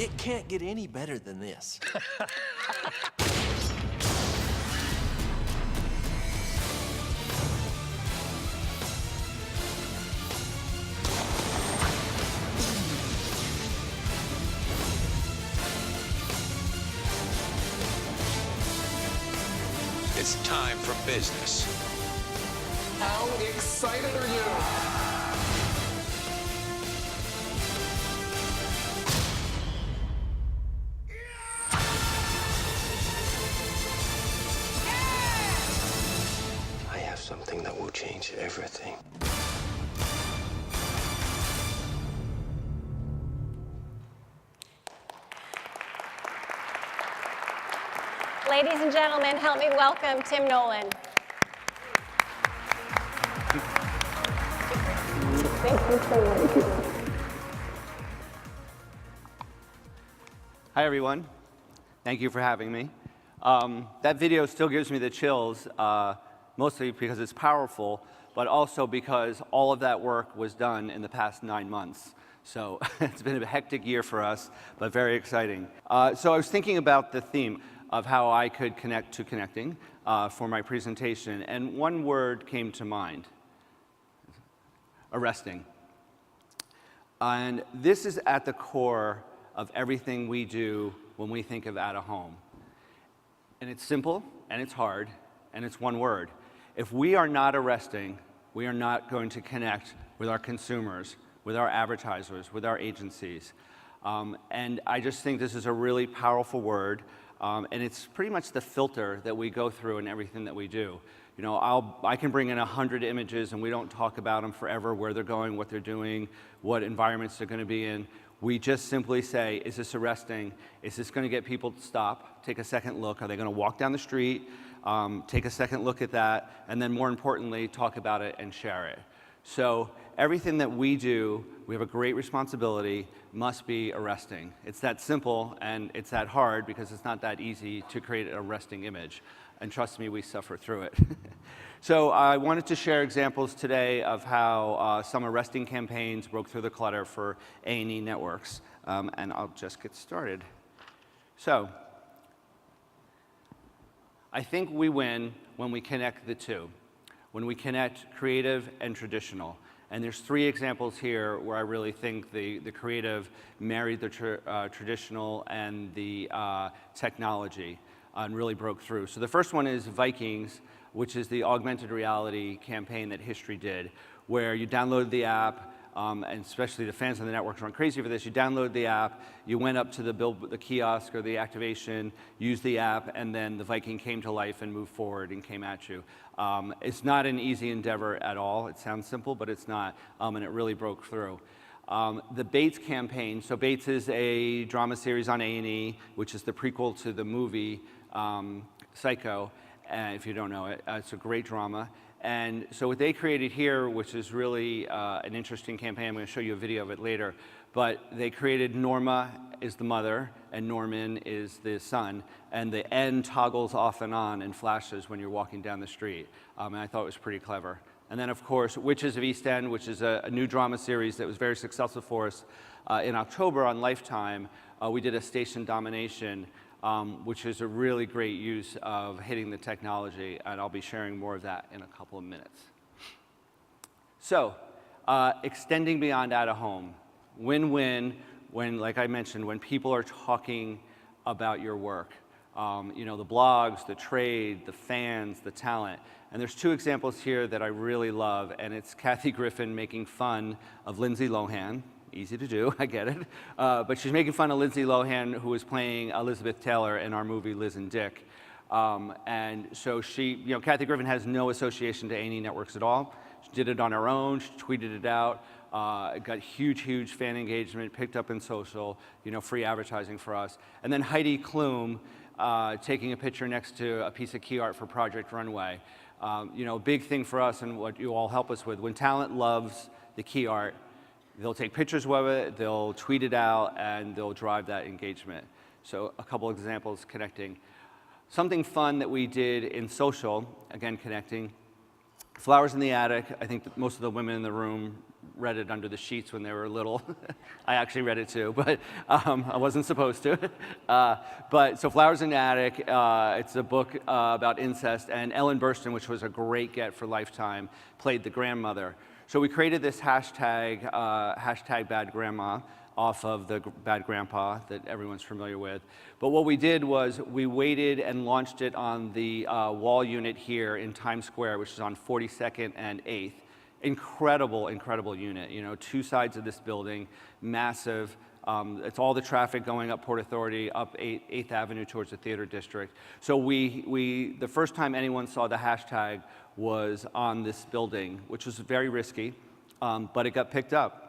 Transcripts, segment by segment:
It can't get any better than this. It's time for business. How excited are you? I have something that will change everything. Ladies and gentlemen, help me welcome Tim Nolan. Hi, everyone. Thank you for having me. That video still gives me the chills, mostly because it's powerful, but also because all of that work was done in the past 9 months. So it's been a hectic year for us, but very exciting. So I was thinking about the theme of how I could connect to connecting for my presentation, and one word came to mind: arresting. And this is at the core of everything we do when we think of at a home. And it's simple, and it's hard, and it's one word. If we are not arresting, we are not going to connect with our consumers, with our advertisers, with our agencies. And I just think this is a really powerful word, and it's pretty much the filter that we go through in everything that we do. You know, I can bring in 100 images and we don't talk about them forever, where they're going, what they're doing, what environments they're going to be in. We just simply say, is this arresting? Is this going to get people to stop, take a second look? Are they going to walk down the street, take a second look at that, and then more importantly, talk about it and share it? So everything that we do, we have a great responsibility, must be arresting. It's that simple, and it's that hard because it's not that easy to create an arresting image. And trust me, we suffer through it. So I wanted to share examples today of how some arresting campaigns broke through the clutter for A&E networks. And I'll just get started. So I think we win when we connect the two, when we connect creative and traditional. And there's 3 examples here where I really think the creative married the traditional and the technology and really broke through. So the first one is Vikings, which is the augmented reality campaign that History did, where you downloaded the app, and especially the fans on the networks went crazy for this. You download the app, you went up to the kiosk or the activation, used the app, and then the Viking came to life and moved forward and came at you. It's not an easy endeavor at all. It sounds simple, but it's not, and it really broke through. The Bates campaign, so Bates is a drama series on A&E, which is the prequel to the movie Psycho, if you don't know it. It's a great drama. And so what they created here, which is really an interesting campaign, I'm going to show you a video of it later, but they created Norma is the mother and Norman is the son, and the N toggles off and on and flashes when you're walking down the street. And I thought it was pretty clever. And then, of course, Witches of East End, which is a new drama series that was very successful for us. In October on Lifetime, we did a station domination, which is a really great use of hitting the technology, and I'll be sharing more of that in a couple of minutes. So, extending beyond at a home. Win-win when, like I mentioned, when people are talking about your work. You know, the blogs, the trade, the fans, the talent. And there's 2 examples here that I really love, and it's Kathy Griffin making fun of Lindsay Lohan. Easy to do, I get it. But she's making fun of Lindsay Lohan, who was playing Elizabeth Taylor in our movie Liz and Dick. And so she, you know, Kathy Griffin has no association to A&E networks at all. She did it on her own, she tweeted it out. It got huge fan engagement, picked up in social, you know, free advertising for us. And then Heidi Klum taking a picture next to a piece of key art for Project Runway. You know, big thing for us and what you all help us with. When talent loves the key art, they'll take pictures of it, they'll tweet it out, and they'll drive that engagement. So a couple examples connecting. Something fun that we did in social, again connecting. Flowers in the Attic, I think that most of the women in the room read it under the sheets when they were little. I actually read it too, but I wasn't supposed to. So Flowers in the Attic, it's a book about incest, and Ellen Burstyn, which was a great get for Lifetime, played the grandmother. So we created this hashtag, hashtag Bad Grandma, off of the Bad Grandpa that everyone's familiar with. But what we did was we waited and launched it on the wall unit here in Times Square, which is on 42nd and 8th. Incredible, incredible unit. You know, two sides of this building, massive. It's all the traffic going up Port Authority, up 8th Avenue towards the theater district. So the first time anyone saw the hashtag was on this building, which was very risky, but it got picked up.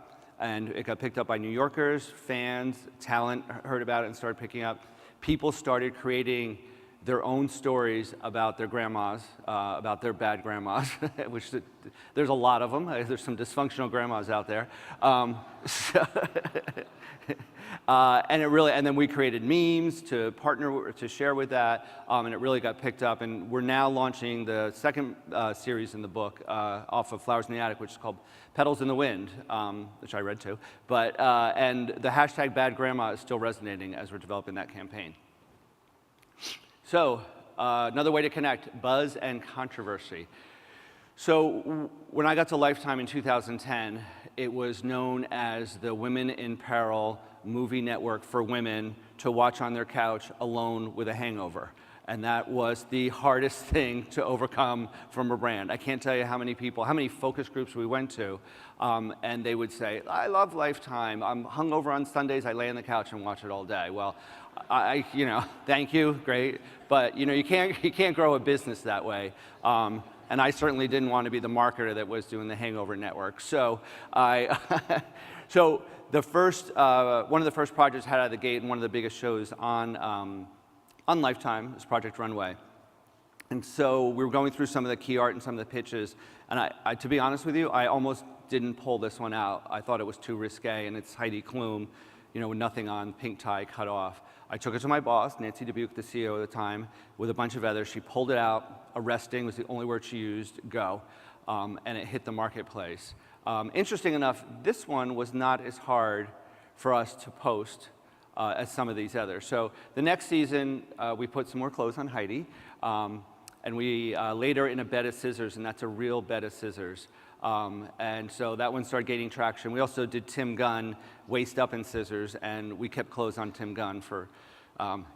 And it got picked up by New Yorkers, fans, talent heard about it and started picking up. People started creating their own stories about their grandmas, about their bad grandmas, which there's a lot of them. There's some dysfunctional grandmas out there. And then we created memes to partner, to share with that, and it really got picked up. And we're now launching the second series in the book off of Flowers in the Attic, which is called Petals in the Wind, which I read too. And the hashtag Bad Grandma is still resonating as we're developing that campaign. So another way to connect, buzz and controversy. So when I got to Lifetime in 2010, it was known as the Women in Peril movie network for women to watch on their couch alone with a hangover. And that was the hardest thing to overcome from a brand. I can't tell you how many people, how many focus groups we went to, and they would say, I love Lifetime. I'm hungover on Sundays, I lay on the couch and watch it all day. Well, thank you, great. But you can't grow a business that way. And I certainly didn't want to be the marketer that was doing the Hangover Network. So the first, one of the first projects I had out of the gate, and one of the biggest shows on Lifetime, is Project Runway. And so we were going through some of the key art and some of the pitches, and I to be honest with you, I almost didn't pull this one out. I thought it was too risque, and it's Heidi Klum, with nothing on, pink tie, cut off. I took it to my boss, Nancy Dubuque, the CEO at the time, with a bunch of others. She pulled it out. Arresting was the only word she used, go. And it hit the marketplace. Interesting enough, this one was not as hard for us to post as some of these others. So the next season, we put some more clothes on Heidi, and we laid her in a bed of scissors, and that's a real bed of scissors. And so that one started gaining traction. We also did Tim Gunn, waist up in scissors, and we kept clothes on Tim Gunn for,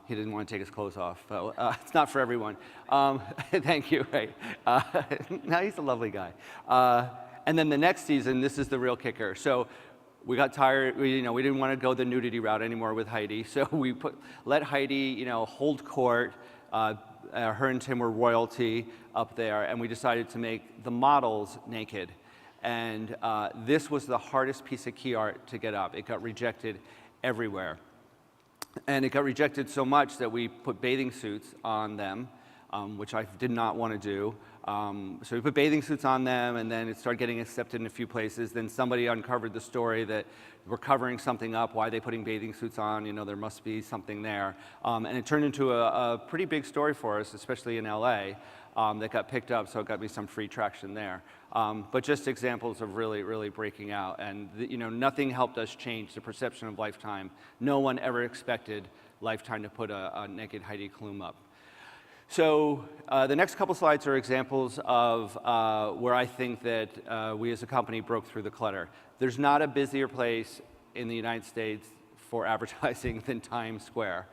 he didn't want to take his clothes off. So it's not for everyone. Thank you, right. No, he's a lovely guy. And then the next season, this is the real kicker. So we got tired, we didn't want to go the nudity route anymore with Heidi. So we let Heidi, hold court. Her and Tim were royalty up there, and we decided to make the models naked. And this was the hardest piece of key art to get up. It got rejected everywhere. And it got rejected so much that we put bathing suits on them, which I did not want to do. So we put bathing suits on them, and then it started getting accepted in a few places. Then somebody uncovered the story that we're covering something up. Why are they putting bathing suits on? There must be something there. And it turned into a pretty big story for us, especially in LA, that got picked up, so it got me some free traction there. But just examples of really, really breaking out. And nothing helped us change the perception of Lifetime. No one ever expected Lifetime to put a naked Heidi Klum up. So the next couple slides are examples of where I think that we as a company broke through the clutter. There's not a busier place in the United States for advertising than Times Square.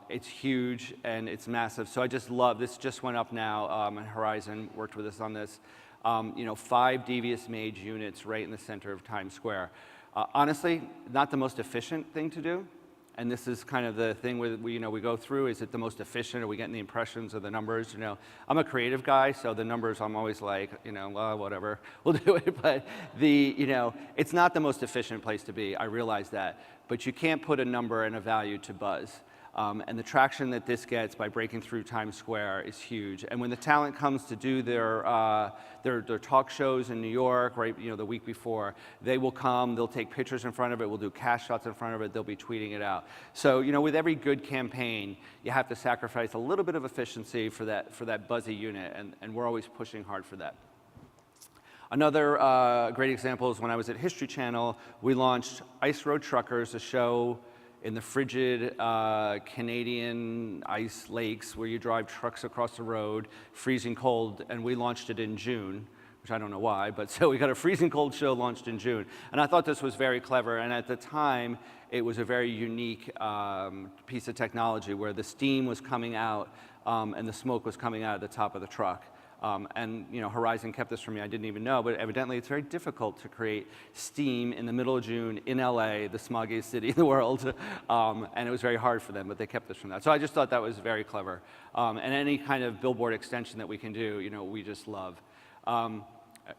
It's huge and it's massive. So I just love, this just went up now, and Horizon worked with us on this. 5 Devious Mage units right in the center of Times Square. Honestly, not the most efficient thing to do. And this is kind of the thing we go through, is it the most efficient? Are we getting the impressions of the numbers? I'm a creative guy, so the numbers I'm always like, well, whatever, we'll do it. But it's not the most efficient place to be, I realize that. But you can't put a number and a value to buzz. And the traction that this gets by breaking through Times Square is huge. And when the talent comes to do their talk shows in New York, right, the week before, they will come, they'll take pictures in front of it, we'll do cast shots in front of it, they'll be tweeting it out. So, with every good campaign, you have to sacrifice a little bit of efficiency for that buzzy unit, and we're always pushing hard for that. Another great example is when I was at History Channel, we launched Ice Road Truckers, a show in the frigid Canadian ice lakes where you drive trucks across the road, freezing cold, and we launched it in June, which I don't know why, but so we got a freezing cold show launched in June. And I thought this was very clever, and at the time, it was a very unique piece of technology where the steam was coming out and the smoke was coming out of the top of the truck. And you know, Horizon kept this from me, I didn't even know, but evidently it's very difficult to create steam in the middle of June in LA, the smoggiest city in the world, and it was very hard for them, but they kept this from that. So I just thought that was very clever. And any kind of billboard extension that we can do, you know, we just love.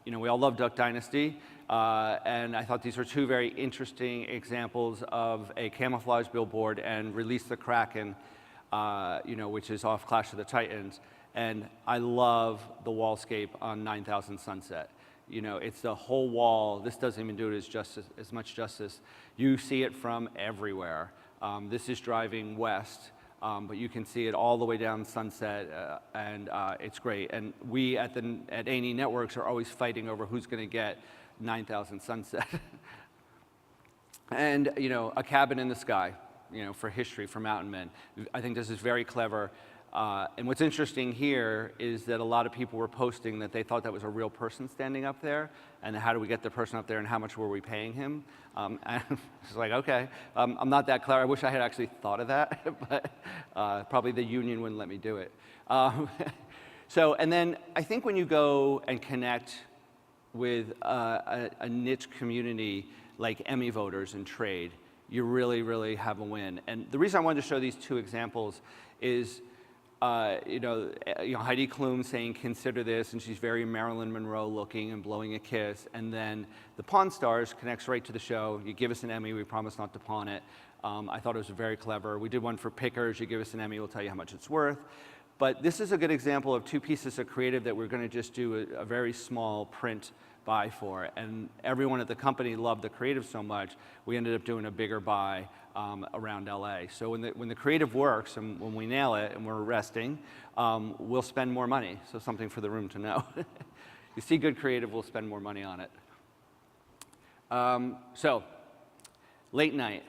You know, we all love Duck Dynasty, and I thought these were two very interesting examples of a camouflage billboard and Release the Kraken, you know, which is off Clash of the Titans. And I love the wallscape on 9000 Sunset. You know, it's the whole wall. This doesn't even do it as much justice. You see it from everywhere. This is driving west, but you can see it all the way down Sunset, and it's great. And we at A&E Networks are always fighting over who's going to get 9000 Sunset. And, you know, A Cabin in the Sky, you know, for history, for mountain men. I think this is very clever. And what's interesting here is that a lot of people were posting that they thought that was a real person standing up there, and how do we get the person up there, and how much were we paying him? And it's like, okay, I'm not that clever. I wish I had actually thought of that, but probably the union wouldn't let me do it. So, and then I think when you go and connect with a niche community like Emmy voters and trade, you really, really have a win. And the reason I wanted to show these two examples is you know, Heidi Klum saying, consider this, and she's very Marilyn Monroe looking and blowing a kiss. And then the Pawn Stars connects right to the show. You give us an Emmy, we promise not to pawn it. I thought it was very clever. We did one for Pickers. You give us an Emmy, we'll tell you how much it's worth. But this is a good example of two pieces of creative that we're going to just do a very small print buy for. And everyone at the company loved the creative so much, we ended up doing a bigger buy around LA. So when the creative works and when we nail it and we're resting, we'll spend more money. So something for the room to know. You see good creative, we'll spend more money on it. So, late night.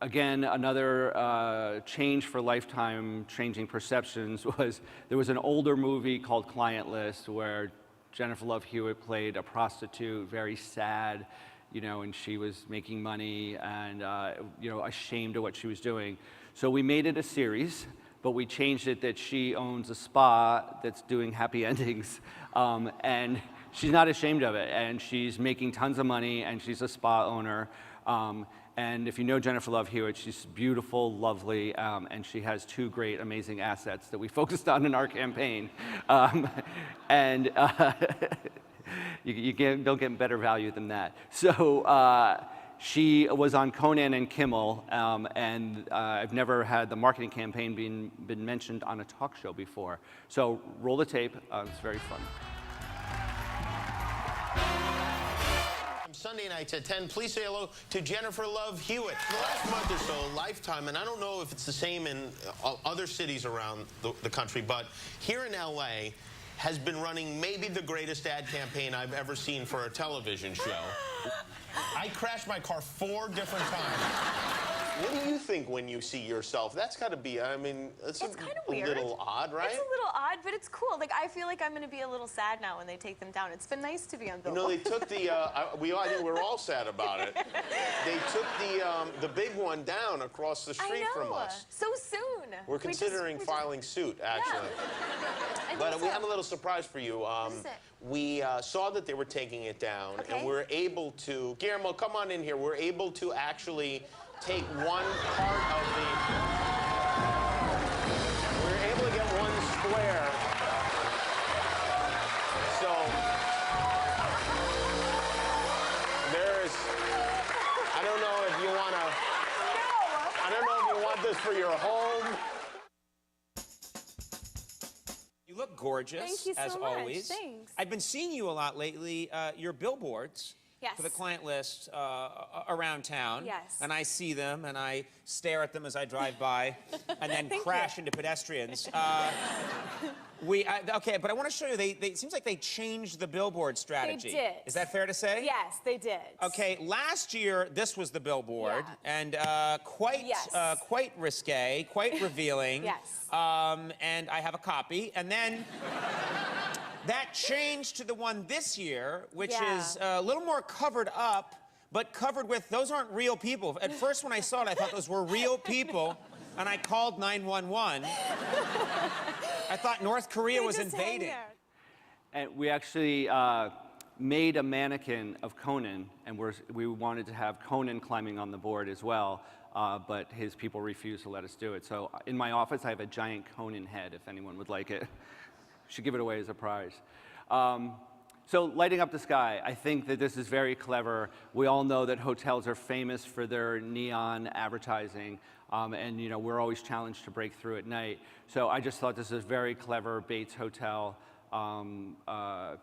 Again, another change for Lifetime, changing perceptions, was there was an older movie called Client List where Jennifer Love Hewitt played a prostitute, very sad, you know, and she was making money and, you know, ashamed of what she was doing. So we made it a series, but we changed it that she owns a spa that's doing happy endings, and she's not ashamed of it, and she's making tons of money, and she's a spa owner. And if you know Jennifer Love Hewitt, she's beautiful, lovely, and she has two great, amazing assets that we focused on in our campaign. You don't get better value than that. So she was on Conan and Kimmel, and I've never had the marketing campaign been mentioned on a talk show before. So roll the tape. It's very fun. Sunday nights at 10. Please say hello to Jennifer Love Hewitt. The last month or so, Lifetime, and I don't know if it's the same in other cities around the country, but here in LA has been running maybe the greatest ad campaign I've ever seen for a television show. I crashed my car 4 different times. What do you think when you see yourself? That's got to be, I mean, it's kind of weird. Little odd, right? It's a little odd, but it's cool. Like, I feel like I'm going to be a little sad now when they take them down. It's been nice to be on Billboard. You know, they took the, I think we're all sad about it. They took the big one down across the street from us. So soon. We're considering filing suit, actually. Yeah. But we have a little surprise for you. We saw that they were taking it down, and we're able to, Guillermo, come on in here. We're able to actually take one part of we're able to get one square. So there's, I don't know if you want to, I don't know if you want this for your home. You look gorgeous, Thank you so as much. always. Thanks. I've been seeing you a lot lately, your billboards. Yes. for the client list around town. Yes. And I see them, and I stare at them as I drive by, and then crash into pedestrians. Okay, but I want to show you, it seems like they changed the billboard strategy. They did. Is that fair to say? Yes, they did. Okay, last year, this was the billboard, Yeah. and quite risque, quite revealing. Yes. And I have a copy, and then that changed to the one this year, which is a little more covered up, but covered with, those aren't real people. At first, when I saw it, I thought those were real people, and I called 911. I thought North Korea was invading. And we actually made a mannequin of Conan, and we wanted to have Conan climbing on the board as well, but his people refused to let us do it. So in my office, I have a giant Conan head, if anyone would like it. Should give it away as a prize. So lighting up the sky, I think that this is very clever. We all know that hotels are famous for their neon advertising, and you know, we're always challenged to break through at night. So I just thought this is a very clever Bates Hotel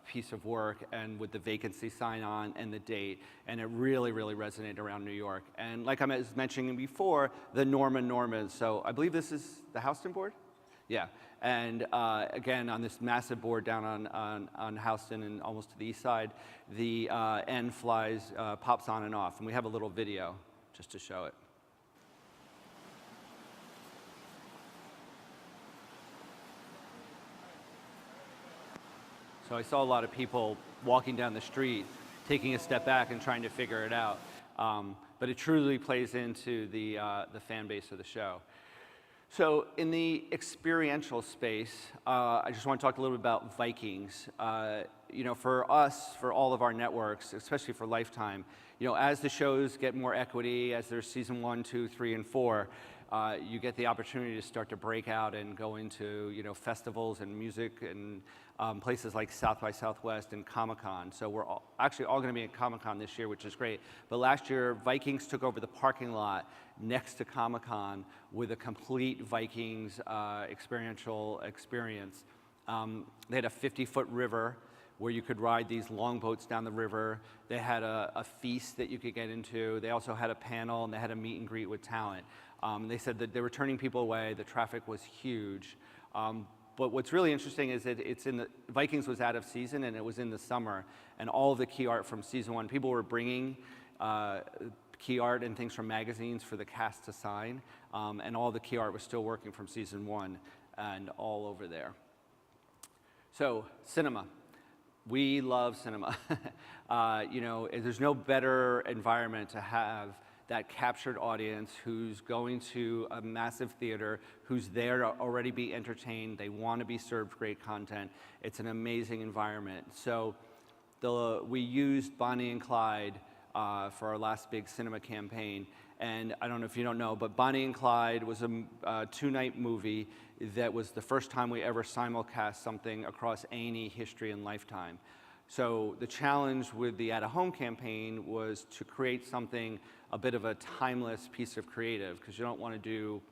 piece of work, and with the vacancy sign on and the date, and it really, really resonated around New York. And like I was mentioning before, the Normas. So I believe this is the Houston board? Yeah, and again, on this massive board down on Houston and almost to the east side, the N flies, pops on and off, and we have a little video just to show it. So I saw a lot of people walking down the street, taking a step back and trying to figure it out, but it truly plays into the fan base of the show. So in the experiential space, I just want to talk a little bit about Vikings. You know, for us, for all of our networks, especially for Lifetime, you know, as the shows get more equity, as there's season 1, 2, 3, and 4, you get the opportunity to start to break out and go into, you know, festivals and music and places like South by Southwest and Comic-Con. So we're actually all going to be at Comic-Con this year, which is great. But last year, Vikings took over the parking lot next to Comic-Con with a complete Vikings experiential experience. They had a 50-foot river where you could ride these longboats down the river. They had a feast that you could get into. They also had a panel, and they had a meet and greet with talent. They said that they were turning people away. The traffic was huge. But what's really interesting is that Vikings was out of season, and it was in the summer, and all of the key art from season 1, people were bringing key art and things from magazines for the cast to sign, and all the key art was still working from season 1 and all over there. So, cinema. We love cinema. You know, there's no better environment to have that captured audience who's going to a massive theater, who's there to already be entertained. They want to be served great content. It's an amazing environment. So we used Bonnie and Clyde for our last big cinema campaign. And I don't know if you don't know, but Bonnie and Clyde was a 2-night movie that was the first time we ever simulcast something across A&E history and Lifetime. So the challenge with the At-A-Home campaign was to create something, a bit of a timeless piece of creative, because you don't want to do,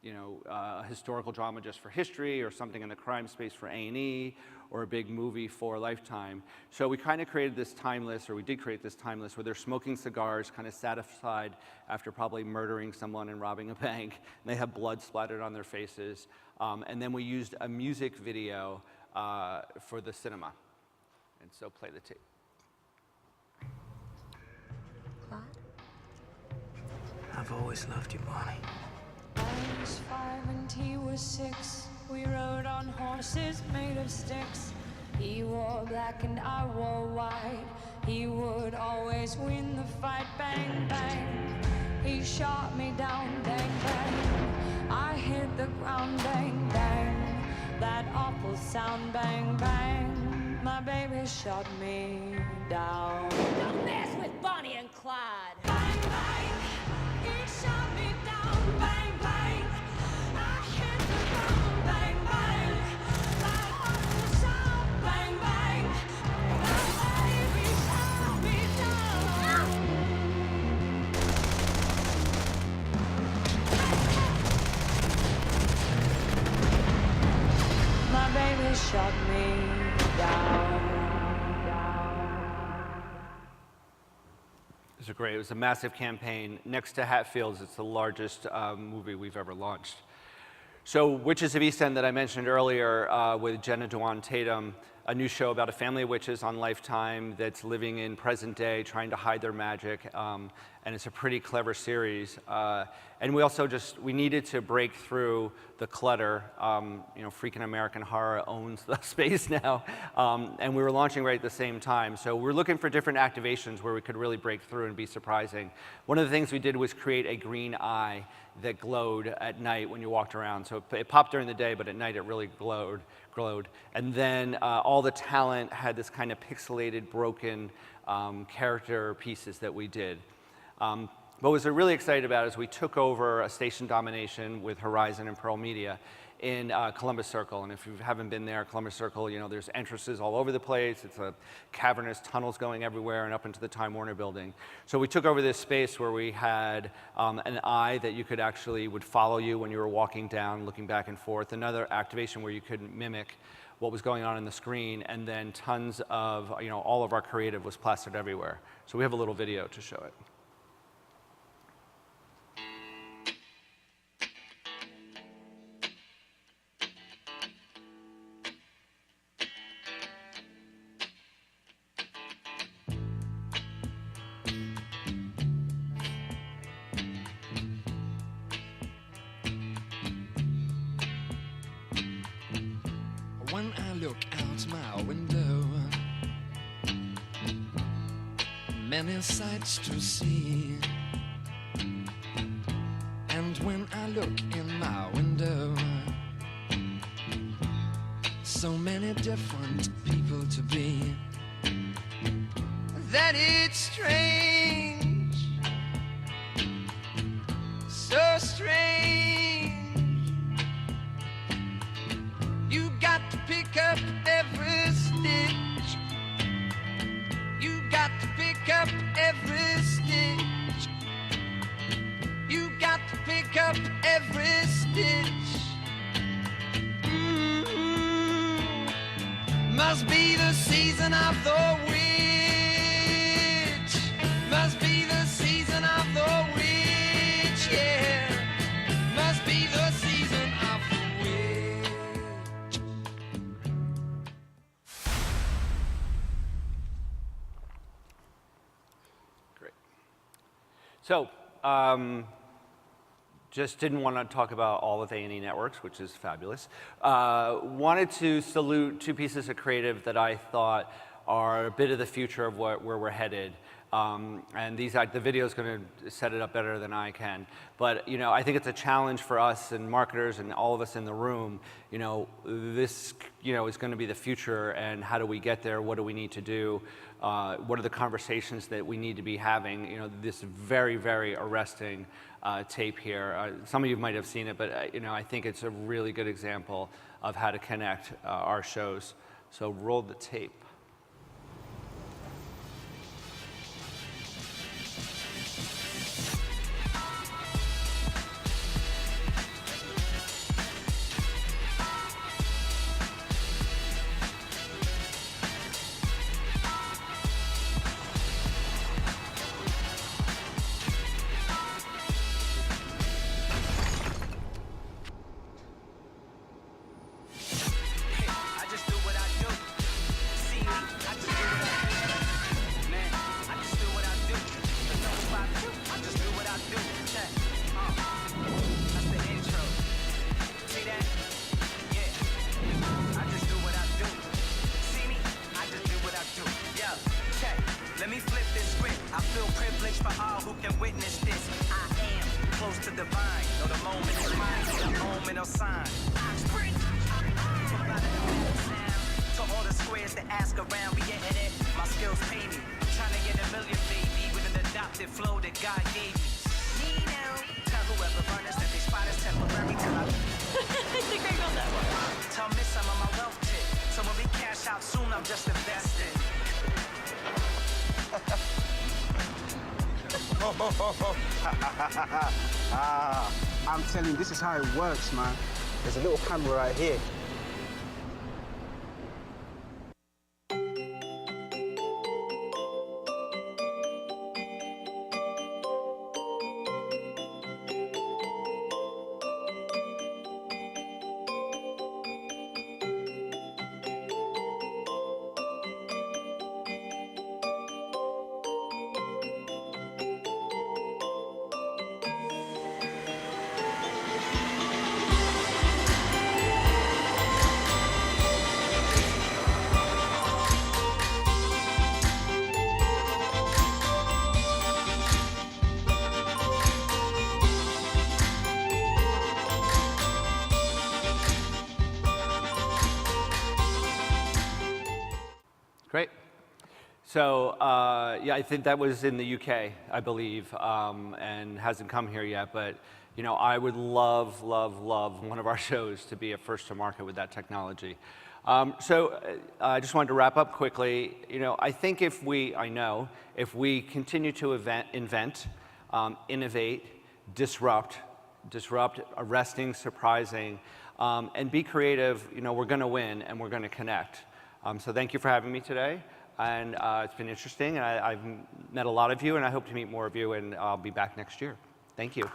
you know, a historical drama just for history, or something in the crime space for A&E, or a big movie for Lifetime. So we kind of created this timeless, or we did create this timeless, where they're smoking cigars, kind of satisfied after probably murdering someone and robbing a bank. And they have blood splattered on their faces. And then we used a music video for the cinema. And so play the tape. Claude? I've always loved you, Bonnie. I was 5 and he was 6. We rode on horses made of sticks. He wore black and I wore white. He would always win the fight. Bang, bang. He shot me down. Bang, bang. I hit the ground. Bang, bang. That awful sound. Bang, bang. My baby shot me down. Don't mess with Bonnie and Clyde. Bang, bang. He shot me down. Bang, bang. I hit the ground. Bang, bang. That awful sound. Bang, bang. My baby shot me down. My baby shot me down. was great. It was a massive campaign. Next to Hatfields, it's the largest movie we've ever launched. So Witches of East End that I mentioned earlier with Jenna Dewan Tatum, a new show about a family of witches on Lifetime that's living in present day, trying to hide their magic, and it's a pretty clever series. And we also we needed to break through the clutter. You know, freaking American Horror owns the space now, and we were launching right at the same time. So we're looking for different activations where we could really break through and be surprising. One of the things we did was create a green eye that glowed at night when you walked around. So it popped during the day, but at night it really glowed. And then all the talent had this kind of pixelated, broken character pieces that we did. But what was really excited about is we took over a station domination with Horizon and Pearl Media in Columbus Circle. And if you haven't been there, Columbus Circle, you know, there's entrances all over the place. It's a cavernous tunnels going everywhere and up into the Time Warner building. So we took over this space where we had an eye that you could actually would follow you when you were walking down, looking back and forth. Another activation where you could mimic what was going on the screen, and then tons of, you know, all of our creative was plastered everywhere. So we have a little video to show it. When I look out my window, many sights to see. And when I look in my window, so many different people to be, that it's strange, so strange. You got to pick up every stitch. You got to pick up every stitch. You got to pick up every stitch. Must be the season of the witch. Must be the season of the witch, yeah. Must be the season of the witch. Great. So, just didn't want to talk about all of A&E Networks, which is fabulous. Wanted to salute two pieces of creative that I thought are a bit of the future of where we're headed. And the video is going to set it up better than I can. But you know, I think it's a challenge for us and marketers and all of us in the room. You know, this is going to be the future, and how do we get there? What do we need to do? What are the conversations that we need to be having? You know, this very, very arresting tape here. Some of you might have seen it, but you know, I think it's a really good example of how to connect our shows. So roll the tape. Let me flip this script. I feel privileged for all who can witness this. I am close to divine. Know the moment is mine, the moment of sign. To all the squares that ask around, we getting it. My skills pay me. I'm trying to get a million, baby, with an adopted flow that God gave me. Me now. Tell whoever runners that they spot is temporary till I think I got that one. Tell Miss I'm on my wealth tip. So when we cash out soon, I'm just investing. I'm telling you, this is how it works, man. There's a little camera right here. Great. So yeah, I think that was in the UK, I believe, and hasn't come here yet. But you know, I would love, love, love one of our shows to be a first to market with that technology. So I just wanted to wrap up quickly. You know, I think if we continue to invent, innovate, disrupt, arresting, surprising, and be creative, you know, we're going to win and we're going to connect. So thank you for having me today. And it's been interesting. And I've met a lot of you, and I hope to meet more of you, and I'll be back next year. Thank you.